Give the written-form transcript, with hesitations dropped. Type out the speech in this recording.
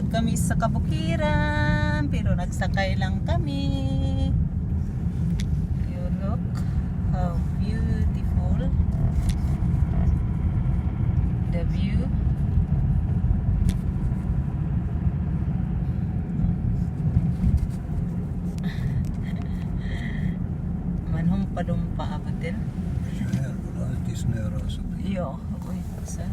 Nandito kami sa kabukiran, pero nagsakay lang kami. You look how beautiful the view. Manhong padumpa abatin. Här går det alltid snö så. Ja, oj, så.